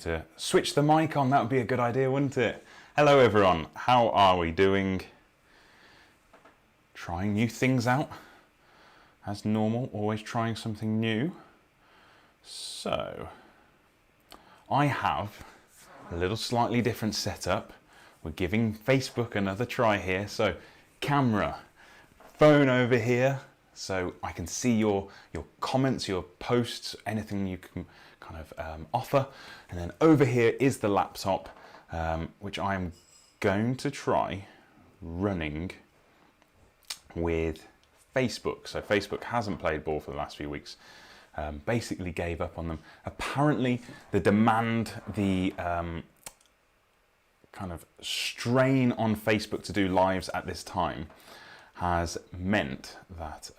To switch the mic on, that would be a good idea, wouldn't it? Hello everyone, how are we doing? Trying new things out, as normal, always trying something new. So, I have a little slightly different setup. We're giving Facebook another try here. So, camera, phone over here, so I can see your comments, your posts, anything you can kind of offer. And then over here is the laptop, which I am going to try running with Facebook. So Facebook hasn't played ball for the last few weeks, basically gave up on them. Apparently the demand, the kind of strain on Facebook to do lives at this time has meant that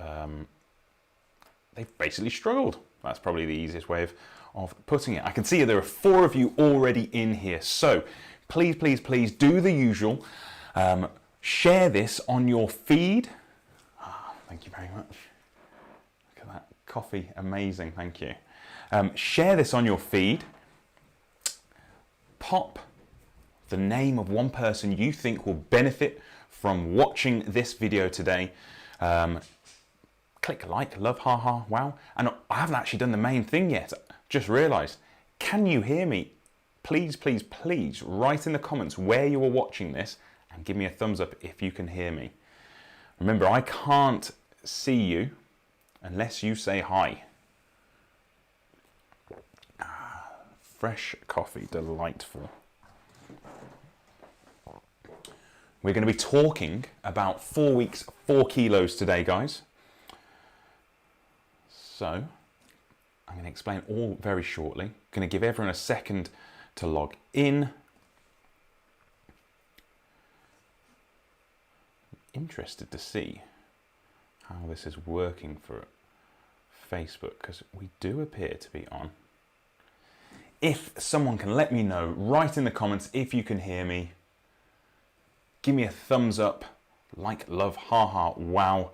they've basically struggled. That's probably the easiest way of putting it. I can see there are 4 of you already in here. So please, please, please do the usual. Share this on your feed. Thank you very much. Look at that coffee, amazing, thank you. Share this on your feed. Pop the name of one person you think will benefit from watching this video today. Click like, love, haha, wow. And I haven't actually done the main thing yet. Just realized, can you hear me? Please, please, please write in the comments where you are watching this and give me a thumbs up if you can hear me. Remember, I can't see you unless you say hi. Fresh coffee, delightful. We're going to be talking about 4 weeks, 4 kilos today, guys. So, I'm going to explain all very shortly. I'm going to give everyone a second to log in. Interested to see how this is working for Facebook, because we do appear to be on. If someone can let me know, write in the comments if you can hear me. Give me a thumbs up, like, love, haha, wow.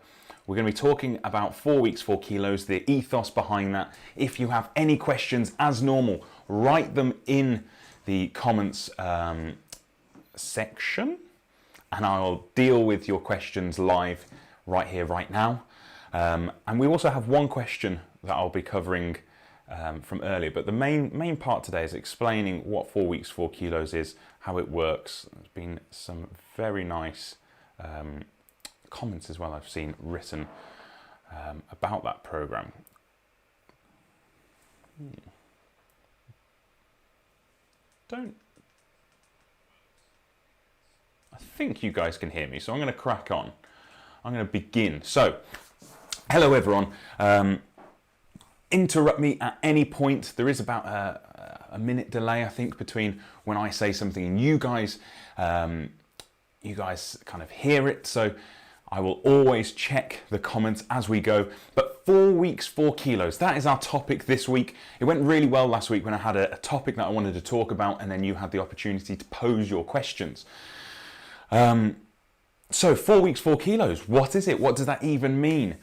We're going to be talking about 4 weeks, 4 kilos, the ethos behind that. If you have any questions, as normal, write them in the comments section, and I'll deal with your questions live right here, right now. And we also have one question that I'll be covering from earlier, but the main part today is explaining what 4 weeks, 4 kilos is, how it works. There's been some very nice comments as well I've seen written about that program. I think you guys can hear me, so I'm going to crack on. I'm going to begin. So, hello everyone. Interrupt me at any point. There is about a minute delay, I think, between when I say something and you guys kind of hear it. So I will always check the comments as we go. But 4 weeks, 4 kilos, that is our topic this week. It went really well last week when I had a topic that I wanted to talk about, and then you had the opportunity to pose your questions. So 4 weeks, 4 kilos, what is it? What does that even mean?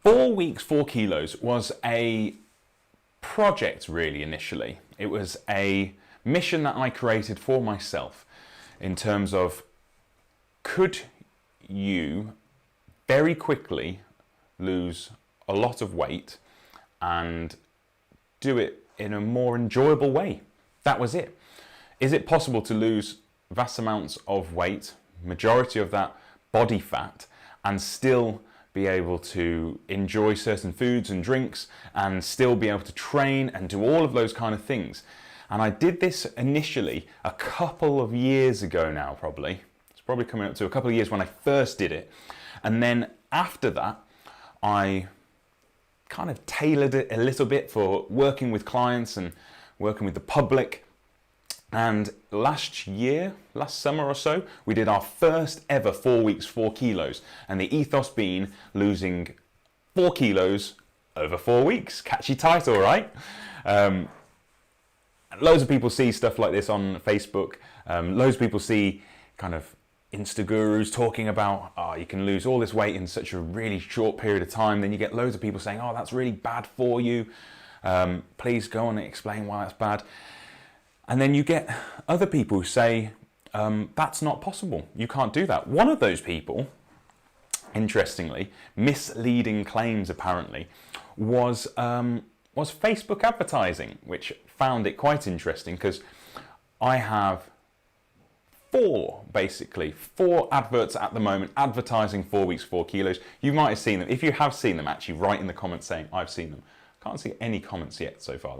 4 weeks, 4 kilos was a project, really, initially. It was a mission that I created for myself in terms of, could you very quickly lose a lot of weight and do it in a more enjoyable way? That was it. Is it possible to lose vast amounts of weight, majority of that body fat, and still be able to enjoy certain foods and drinks and still be able to train and do all of those kind of things? And I did this initially a couple of years ago now, probably. It's probably coming up to a couple of years when I first did it. And then after that, I kind of tailored it a little bit for working with clients and working with the public. And last summer or so, we did our first ever 4 weeks, 4 kilos. And the ethos being losing 4 kilos over 4 weeks. Catchy title, right? Loads of people see stuff like this on Facebook. Loads of people see kind of Insta gurus talking about, oh, you can lose all this weight in such a really short period of time. Then you get loads of people saying, oh, that's really bad for you. Please go on and explain why that's bad. And then you get other people who say, that's not possible. You can't do that. One of those people, interestingly, misleading claims apparently, was Facebook advertising, which found it quite interesting because I have four adverts at the moment advertising 4 weeks, 4 kilos. You might have seen them. If you have seen them, actually write in the comments saying I've seen them. Can't see any comments yet so far.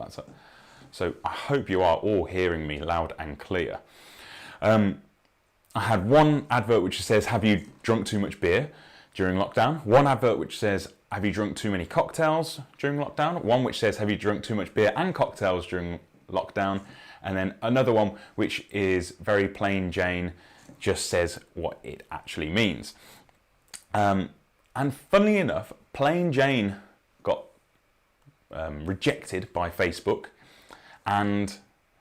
So I hope you are all hearing me loud and clear. I had one advert which says, have you drunk too much beer during lockdown? One advert which says, have you drunk too many cocktails during lockdown? One which says, have you drunk too much beer and cocktails during lockdown? And then another one which is very plain Jane, just says what it actually means. And funnily enough, plain Jane got rejected by Facebook, and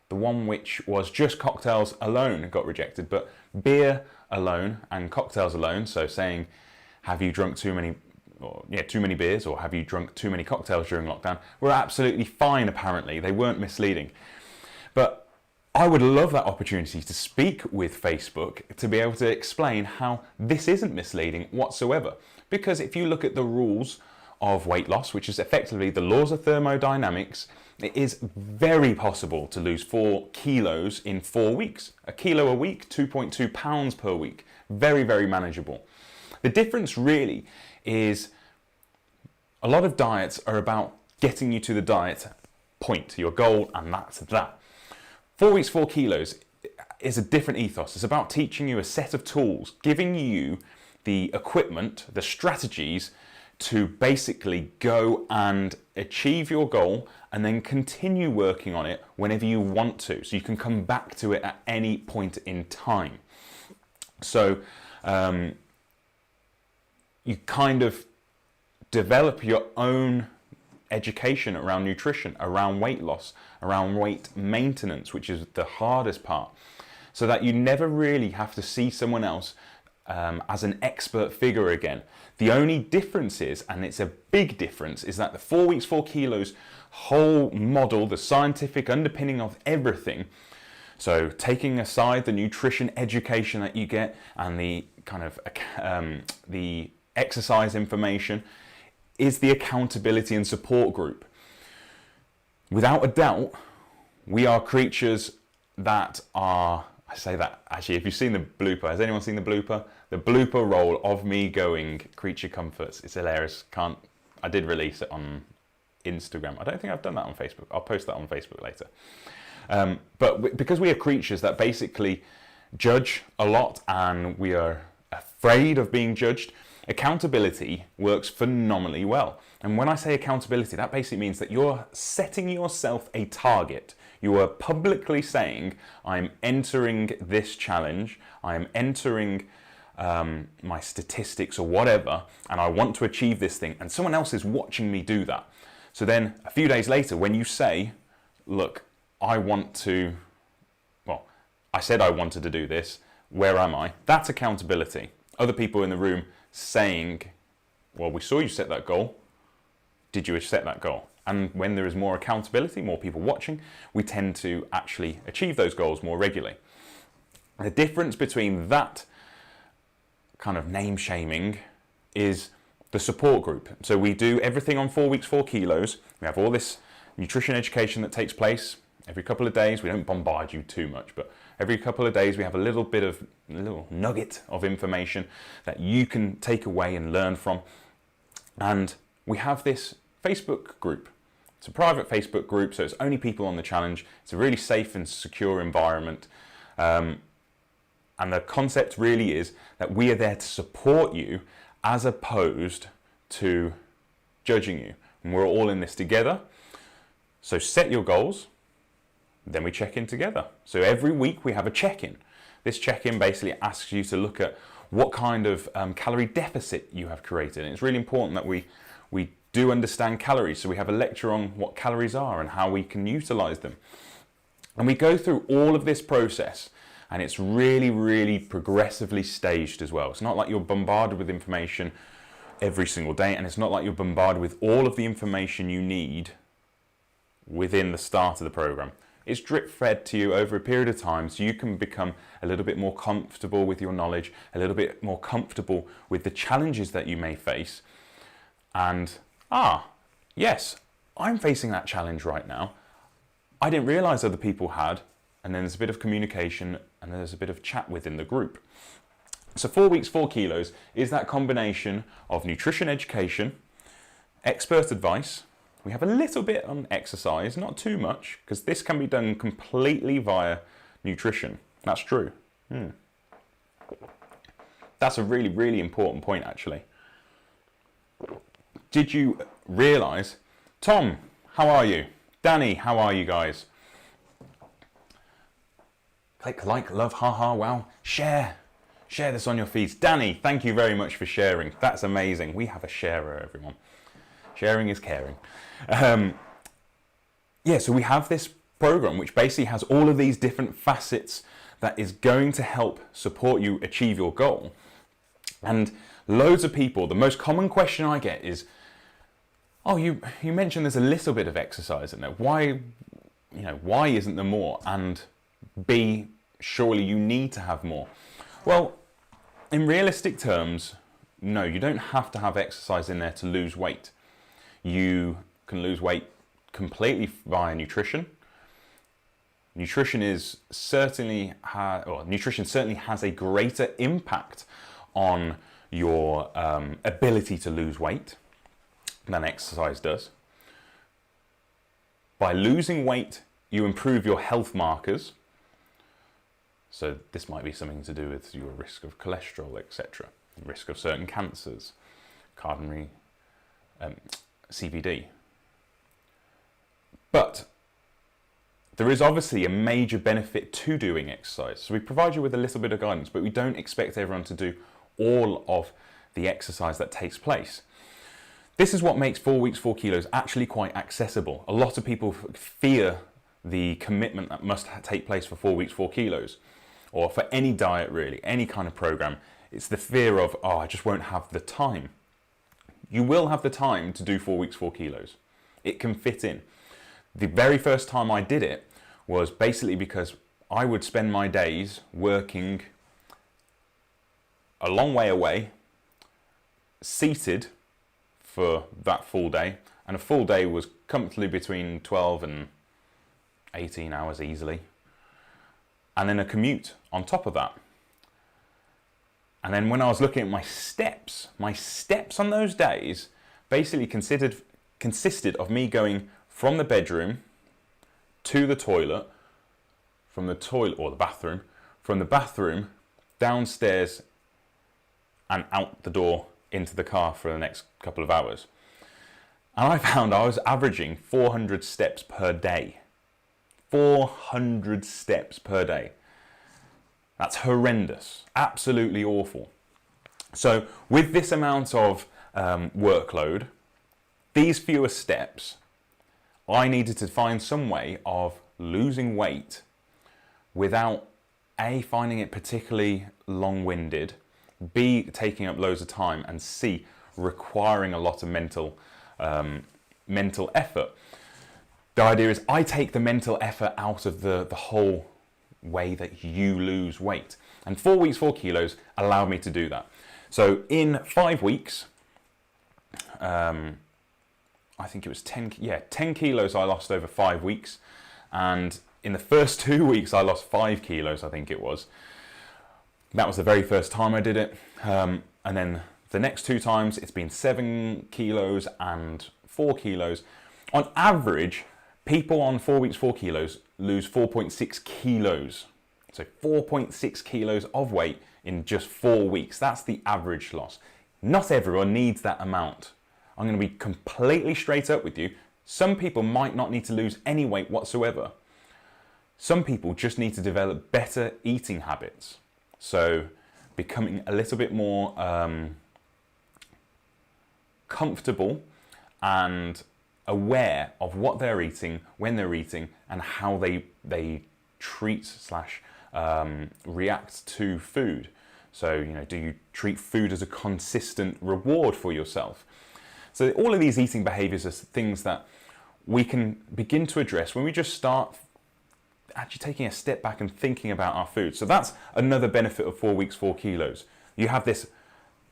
the one which was just cocktails alone got rejected, but beer alone and cocktails alone, so saying, have you drunk too many beers, or have you drunk too many cocktails during lockdown, were absolutely fine apparently. They weren't misleading. But I would love that opportunity to speak with Facebook to be able to explain how this isn't misleading whatsoever. Because if you look at the rules of weight loss, which is effectively the laws of thermodynamics, it is very possible to lose 4 kilos in 4 weeks. A kilo a week, 2.2 pounds per week. Very, very manageable. The difference really is a lot of diets are about getting you to the diet point, your goal, and that's that. 4 weeks, 4 kilos is a different ethos. It's about teaching you a set of tools, giving you the equipment, the strategies to basically go and achieve your goal and then continue working on it whenever you want to. So you can come back to it at any point in time. So you kind of develop your own education around nutrition, around weight loss, around weight maintenance, which is the hardest part, so that you never really have to see someone else as an expert figure again. The only difference is, and it's a big difference, is that the 4 weeks, 4 kilos whole model, the scientific underpinning of everything, so taking aside the nutrition education that you get and the kind of the exercise information, is the accountability and support group. Without a doubt, we are creatures that are, I say that, actually, if you've seen the blooper, has anyone seen the blooper? The blooper roll of me going creature comforts, it's hilarious. I did release it on Instagram. I don't think I've done that on Facebook. I'll post that on Facebook later. But because we are creatures that basically judge a lot and we are afraid of being judged, accountability works phenomenally well. And when I say accountability, that basically means that you're setting yourself a target. You are publicly saying, I'm entering this challenge, I'm entering my statistics or whatever, and I want to achieve this thing, and someone else is watching me do that. So then a few days later, when you say, look, I said I wanted to do this, where am I? That's accountability. Other people in the room saying, well, we saw you set that goal. Did you set that goal? And when there is more accountability, more people watching, we tend to actually achieve those goals more regularly. The difference between that kind of name shaming is the support group. So we do everything on 4 weeks, 4 kilos. We have all this nutrition education that takes place every couple of days. We don't bombard you too much, but every couple of days we have a little nugget of information that you can take away and learn from. And we have this Facebook group. It's a private Facebook group, so it's only people on the challenge. It's a really safe and secure environment. And the concept really is that we are there to support you as opposed to judging you. And we're all in this together. So set your goals, then we check in together. So every week we have a check-in. This check-in basically asks you to look at what kind of calorie deficit you have created. And it's really important that we do understand calories. So we have a lecture on what calories are and how we can utilize them. And we go through all of this process, and it's really, really progressively staged as well. It's not like you're bombarded with information every single day, and it's not like you're bombarded with all of the information you need within the start of the program. It's drip fed to you over a period of time so you can become a little bit more comfortable with your knowledge, a little bit more comfortable with the challenges that you may face. And, yes, I'm facing that challenge right now. I didn't realize other people had, and then there's a bit of communication and there's a bit of chat within the group. So 4 weeks, 4 kilos is that combination of nutrition education, expert advice. We have a little bit on exercise, not too much, because this can be done completely via nutrition. That's true. That's a really, really important point, actually. Did you realize, Tom, how are you? Danny, how are you guys? Click, like, love, haha, wow. Share this on your feeds. Danny, thank you very much for sharing. That's amazing. We have a sharer, everyone. Sharing is caring. So we have this program which basically has all of these different facets that is going to help support you achieve your goal. And loads of people, the most common question I get is, oh, you mentioned there's a little bit of exercise in there. Why isn't there more? And B, surely you need to have more. Well, in realistic terms, no, you don't have to have exercise in there to lose weight. You can lose weight completely via nutrition. Nutrition certainly has a greater impact on your ability to lose weight than exercise does. By losing weight, you improve your health markers. So this might be something to do with your risk of cholesterol, etc., risk of certain cancers, coronary, CVD. But there is obviously a major benefit to doing exercise. So we provide you with a little bit of guidance, but we don't expect everyone to do all of the exercise that takes place. This is what makes 4 weeks, 4 kilos actually quite accessible. A lot of people fear the commitment that must take place for 4 weeks, 4 kilos, or for any diet really, any kind of program. It's the fear of, I just won't have the time. You will have the time to do 4 weeks, 4 kilos. It can fit in. The very first time I did it was basically because I would spend my days working a long way away, seated for that full day, and a full day was comfortably between 12 and 18 hours easily, and then a commute on top of that. And then when I was looking at my steps on those days basically consisted of me going from the bedroom to the toilet, from the toilet or the bathroom, from the bathroom downstairs and out the door into the car for the next couple of hours. And I found I was averaging 400 steps per day. 400 steps per day. That's horrendous, absolutely awful. So with this amount of workload, these fewer steps, I needed to find some way of losing weight without A, finding it particularly long-winded, B, taking up loads of time, and C, requiring a lot of mental effort. The idea is I take the mental effort out of the whole way that you lose weight. And 4 weeks, 4 kilos allowed me to do that. So in 5 weeks, I think it was 10 kilos I lost over 5 weeks. And in the first 2 weeks, I lost 5 kilos, I think it was. That was the very first time I did it. And then the next 2 times, it's been 7 kilos and 4 kilos. On average, people on 4 weeks, 4 kilos lose 4.6 kilos. So 4.6 kilos of weight in just 4 weeks. That's the average loss. Not everyone needs that amount. I'm going to be completely straight up with you. Some people might not need to lose any weight whatsoever. Some people just need to develop better eating habits. So becoming a little bit more comfortable and aware of what they're eating, when they're eating, and how they treat / react to food. So, do you treat food as a consistent reward for yourself? So all of these eating behaviors are things that we can begin to address when we just start actually taking a step back and thinking about our food. So that's another benefit of 4 weeks, 4 kilos. You have this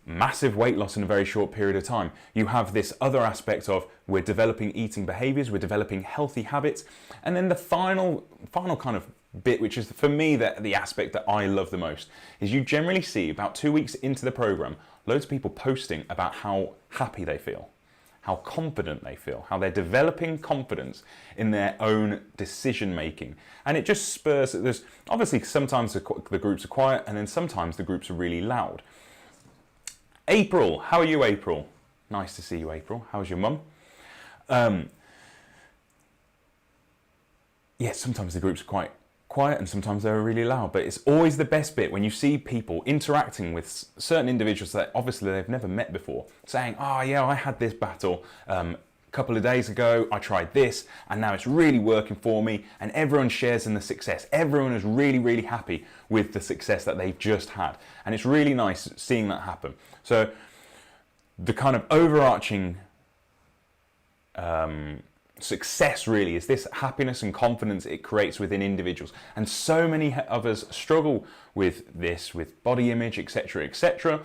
massive weight loss in a very short period of time. You have this other aspect of we're developing eating behaviors, we're developing healthy habits. And then the final kind of bit, which is for me the aspect that I love the most, is you generally see about 2 weeks into the program, loads of people posting about how happy they feel, how confident they feel, how they're developing confidence in their own decision making. And it just spurs, there's obviously sometimes the groups are quiet and then sometimes the groups are really loud. April, how are you, April? Nice to see you, April. How's your mum? Yeah, sometimes the groups are quite quiet and sometimes they're really loud, but it's always the best bit when you see people interacting with certain individuals that obviously they've never met before, saying, oh yeah, I had this battle a couple of days ago, I tried this, and now it's really working for me, and everyone shares in the success. Everyone is really, really happy with the success that they've just had, and it's really nice seeing that happen. So the kind of overarching success really is this happiness and confidence it creates within individuals, and so many of us struggle with this, with body image, etc., etc.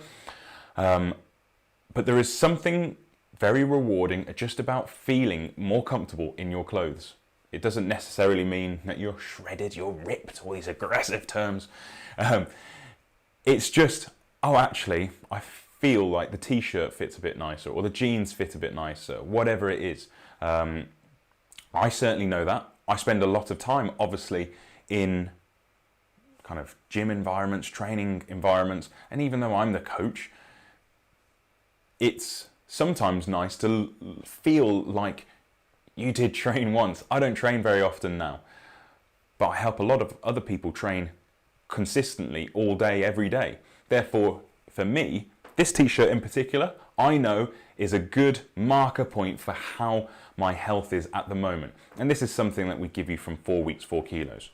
But there is something very rewarding just about feeling more comfortable in your clothes. It doesn't necessarily mean that you're shredded, you're ripped, all these aggressive terms. It's just, oh, actually, I feel like the t-shirt fits a bit nicer, or the jeans fit a bit nicer, whatever it is. I certainly know that. I spend a lot of time, obviously, in kind of gym environments, training environments, and even though I'm the coach, it's sometimes nice to feel like you did train once. I don't train very often now, but I help a lot of other people train consistently all day, every day. Therefore, for me, this t-shirt in particular, I know is a good marker point for how my health is at the moment. And this is something that we give you from 4 weeks, 4 kilos.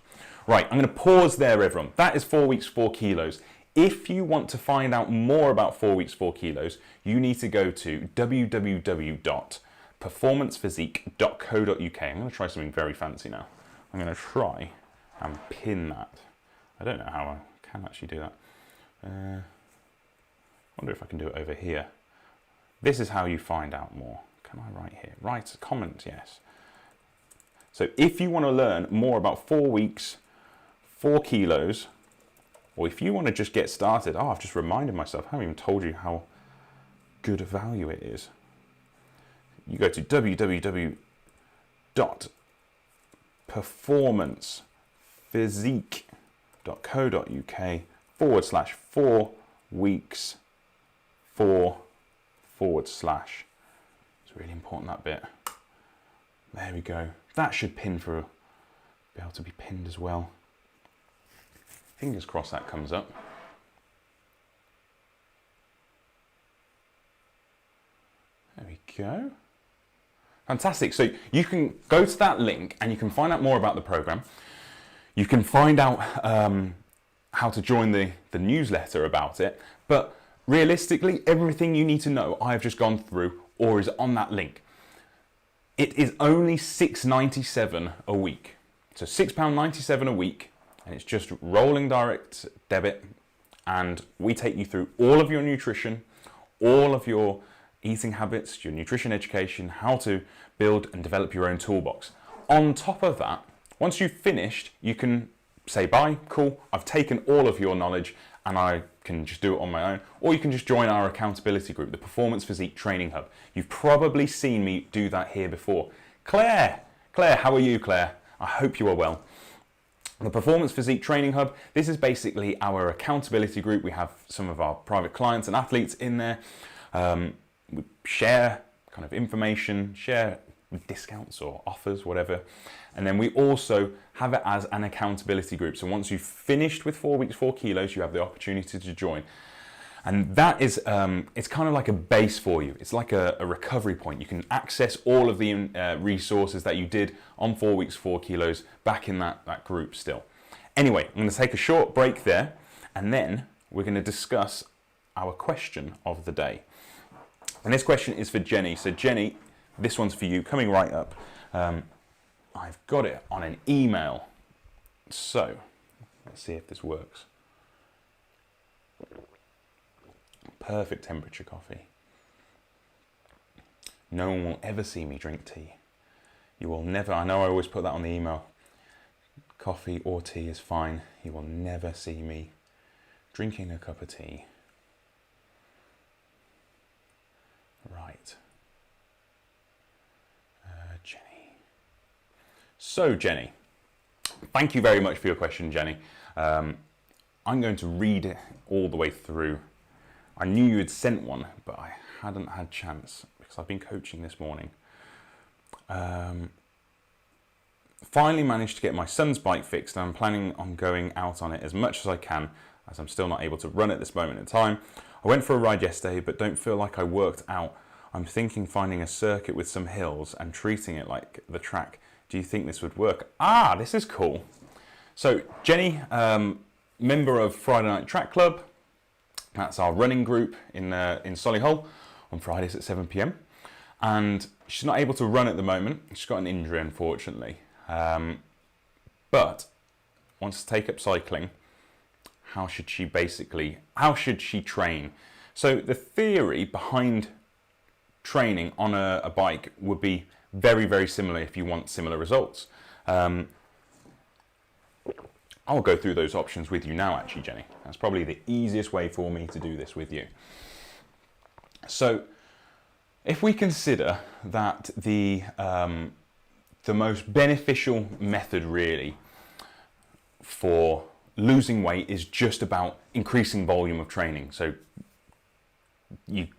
Right, I'm going to pause there, everyone. That is 4 weeks, 4 kilos. If you want to find out more about 4 weeks, 4 kilos, you need to go to www.performancephysique.co.uk. I'm going to try something very fancy now. I'm going to try and pin that. I don't know how I can actually do that. Wonder if I can do it over here. This is how you find out more. Can I write here? Write a comment, yes. So if you want to learn more about 4 weeks, 4 kilos, or if you want to just get started, I've just reminded myself, I haven't even told you how good a value it is. You go to www.performancephysique.co.uk/4 weeks 4 / It's really important, that bit. There we go. That should be able to be pinned as well. Fingers crossed that comes up. There we go. Fantastic. So you can go to that link and you can find out more about the program. You can find out how to join the newsletter about it. But realistically, everything you need to know, I've just gone through or is on that link. It is only £6.97 a week. So £6.97 a week, and it's just rolling direct debit, and we take you through all of your nutrition, all of your eating habits, your nutrition education, how to build and develop your own toolbox. On top of that, once you've finished, you can say bye, cool, I've taken all of your knowledge and I can just do it on my own, or you can just join our accountability group, the Performance Physique Training Hub. You've probably seen me do that here before. Claire, how are you, Claire? I hope you are well. The Performance Physique Training Hub, this is basically our accountability group. We have some of our private clients and athletes in there. We share kind of information, share discounts or offers, whatever. And then we also have it as an accountability group. So once you've finished with 4 weeks, 4 kilos, you have the opportunity to join. And that is, it's kind of like a base for you. It's like a recovery point. You can access all of the resources that you did on 4 weeks, 4 kilos back in that group still. Anyway, I'm going to take a short break there, and then we're going to discuss our question of the day. And this question is for Jenny. So Jenny, this one's for you, coming right up. I've got it on an email. So, let's see if this works. Perfect temperature coffee. No one will ever see me drink tea. You will never, I know I always put that on the email. Coffee or tea is fine. You will never see me drinking a cup of tea. Right. Jenny. So, Jenny, thank you very much for your question, Jenny. I'm going to read it all the way through. I knew you had sent one, but I hadn't had chance because I've been coaching this morning. Finally managed to get my son's bike fixed, and I'm planning on going out on it as much as I can, as I'm still not able to run at this moment in time. I went for a ride yesterday, but don't feel like I worked out. I'm thinking finding a circuit with some hills and treating it like the track. Do you think this would work? Ah, this is cool. So Jenny, member of Friday Night Track Club. That's our running group in Solihull on Fridays at 7 p.m. And she's not able to run at the moment. She's got an injury, unfortunately. But wants to take up cycling. How should she train? So the theory behind training on a bike would be very, very similar if you want similar results. I'll go through those options with you now, actually, Jenny. That's probably the easiest way for me to do this with you. So if we consider that the most beneficial method really for losing weight is just about increasing volume of training. So you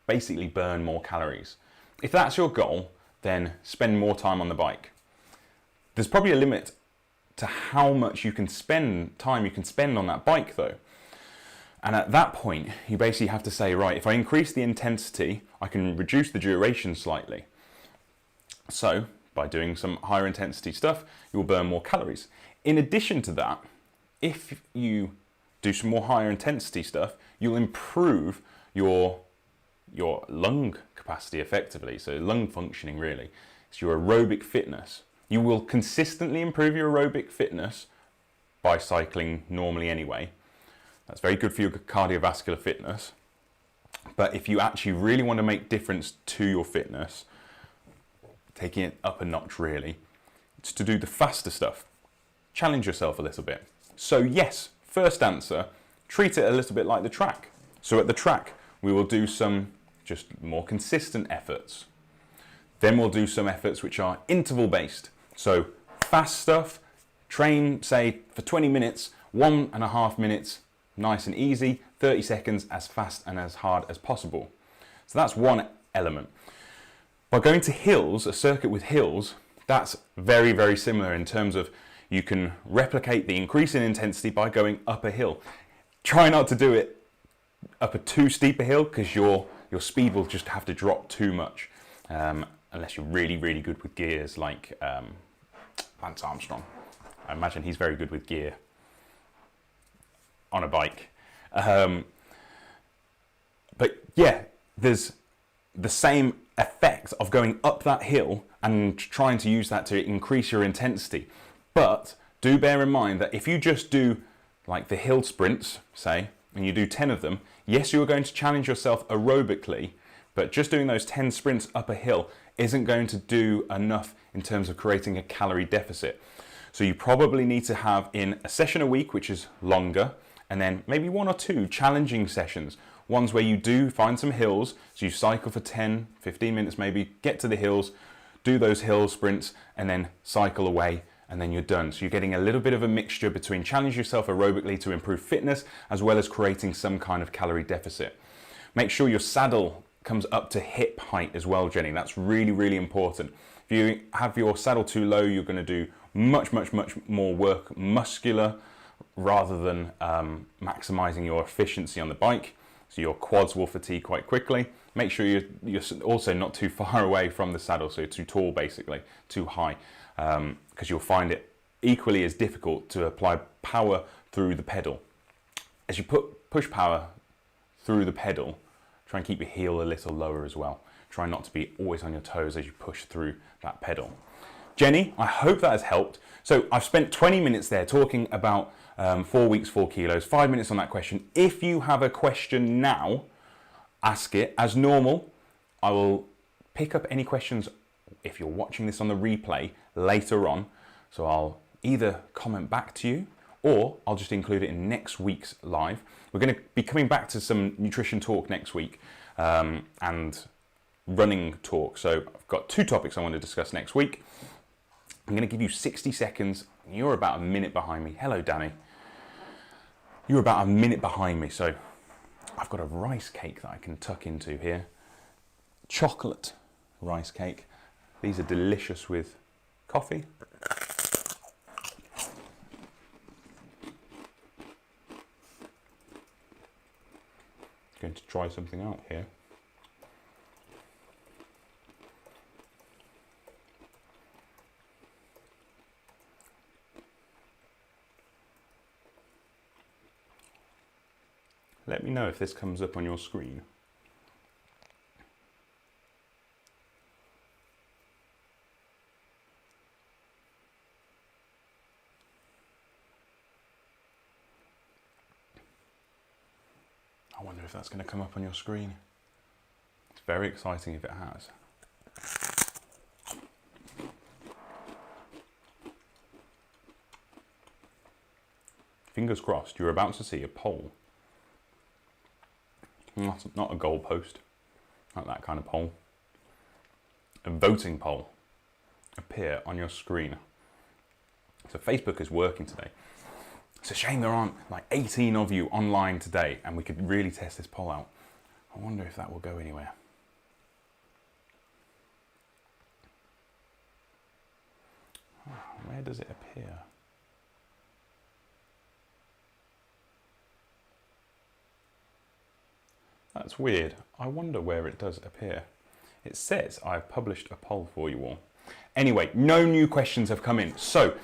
basically burn more calories. If that's your goal, then spend more time on the bike. There's probably a limit to how much time you can spend on that bike though. And at that point, you basically have to say, right, if I increase the intensity, I can reduce the duration slightly. So by doing some higher intensity stuff, you will burn more calories. In addition to that, if you do some more higher intensity stuff, you'll improve your lung capacity effectively, so lung functioning really. It's your aerobic fitness. You will consistently improve your aerobic fitness by cycling normally anyway. That's very good for your cardiovascular fitness. But if you actually really want to make difference to your fitness, taking it up a notch really, it's to do the faster stuff. Challenge yourself a little bit. So yes, first answer, treat it a little bit like the track. So at the track, we will do some just more consistent efforts. Then we'll do some efforts which are interval based. So fast stuff, train say for 20 minutes, 1.5 minutes, nice and easy, 30 seconds as fast and as hard as possible. So that's one element. By going to hills, a circuit with hills, that's very, very similar in terms of you can replicate the increase in intensity by going up a hill. Try not to do it up a too steep a hill because your speed will just have to drop too much unless you're really, really good with gears like Lance Armstrong. I imagine he's very good with gear on a bike. But yeah, there's the same effect of going up that hill and trying to use that to increase your intensity. But do bear in mind that if you just do like the hill sprints, say, and you do 10 of them, yes, you're going to challenge yourself aerobically, but just doing those 10 sprints up a hill isn't going to do enough in terms of creating a calorie deficit. So you probably need to have in a session a week, which is longer, and then maybe 1 or 2 challenging sessions, ones where you do find some hills, so you cycle for 10, 15 minutes maybe, get to the hills, do those hill sprints, and then cycle away, and then you're done. So you're getting a little bit of a mixture between challenge yourself aerobically to improve fitness, as well as creating some kind of calorie deficit. Make sure your saddle comes up to hip height as well, Jenny. That's really, really important. If you have your saddle too low, you're going to do much more work muscular rather than maximizing your efficiency on the bike. So your quads will fatigue quite quickly. Make sure you're also not too far away from the saddle, so too tall basically, too high, because you'll find it equally as difficult to apply power through the pedal. As you push power through the pedal, try and keep your heel a little lower as well. Try not to be always on your toes as you push through that pedal. Jenny, I hope that has helped. So I've spent 20 minutes there talking about 4 weeks, 4 kilos, 5 minutes on that question. If you have a question now, ask it. As normal, I will pick up any questions if you're watching this on the replay later on. So I'll either comment back to you or I'll just include it in next week's live. We're going to be coming back to some nutrition talk next week and running talk. So I've got 2 topics I want to discuss next week. I'm going to give you 60 seconds. You're about a minute behind me. Hello, Danny. You're about a minute behind me. So I've got a rice cake that I can tuck into here. Chocolate rice cake. These are delicious with coffee. Going to try something out here. Let me know if this comes up on your screen. I wonder if that's going to come up on your screen. It's very exciting if it has. Fingers crossed, you're about to see a poll. Not a goal post, not that kind of poll. A voting poll appear on your screen. So Facebook is working today. It's a shame there aren't like 18 of you online today and we could really test this poll out. I wonder if that will go anywhere. Where does it appear? That's weird. I wonder where it does appear. It says I've published a poll for you all. Anyway, no new questions have come in. So,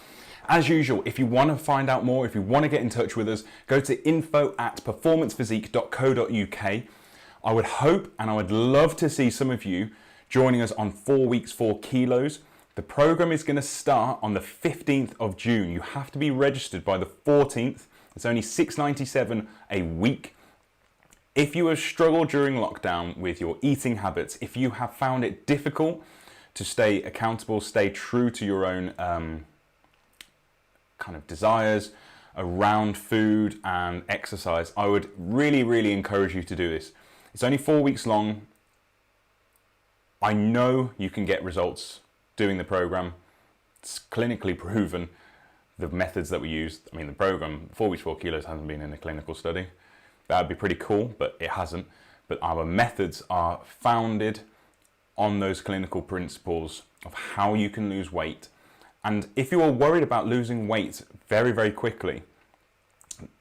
as usual, if you want to find out more, if you want to get in touch with us, go to info@performancephysique.co.uk. I would hope and I would love to see some of you joining us on 4 weeks, 4 kilos. The program is going to start on the 15th of June. You have to be registered by the 14th. It's only $6.97 a week. If you have struggled during lockdown with your eating habits, if you have found it difficult to stay accountable, stay true to your own kind of desires around food and exercise, I would really, really encourage you to do this. It's only 4 weeks long. I know you can get results doing the program. It's clinically proven, the methods that we use. I mean, the program, 4 weeks, 4 kilos, hasn't been in a clinical study. That would be pretty cool, but it hasn't. But our methods are founded on those clinical principles of how you can lose weight. And if you are worried about losing weight very, very quickly,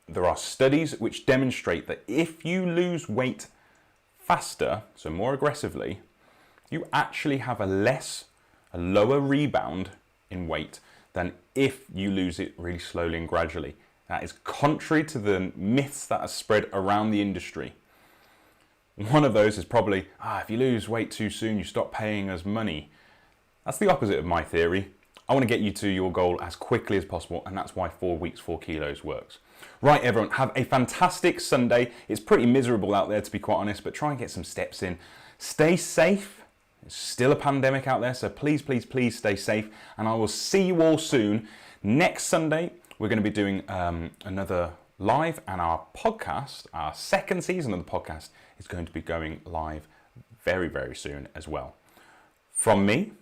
there are studies which demonstrate that if you lose weight faster, so more aggressively, you actually have a lower rebound in weight than if you lose it really slowly and gradually. That is contrary to the myths that are spread around the industry. One of those is probably, if you lose weight too soon, you stop paying us money. That's the opposite of my theory. I want to get you to your goal as quickly as possible, and that's why 4 weeks, 4 kilos works. Right, everyone, have a fantastic Sunday. It's pretty miserable out there, to be quite honest, but try and get some steps in. Stay safe. It's still a pandemic out there, so please, please, please stay safe, and I will see you all soon. Next Sunday, we're going to be doing another live, and our podcast, our second season of the podcast, is going to be going live very, very soon as well. From me,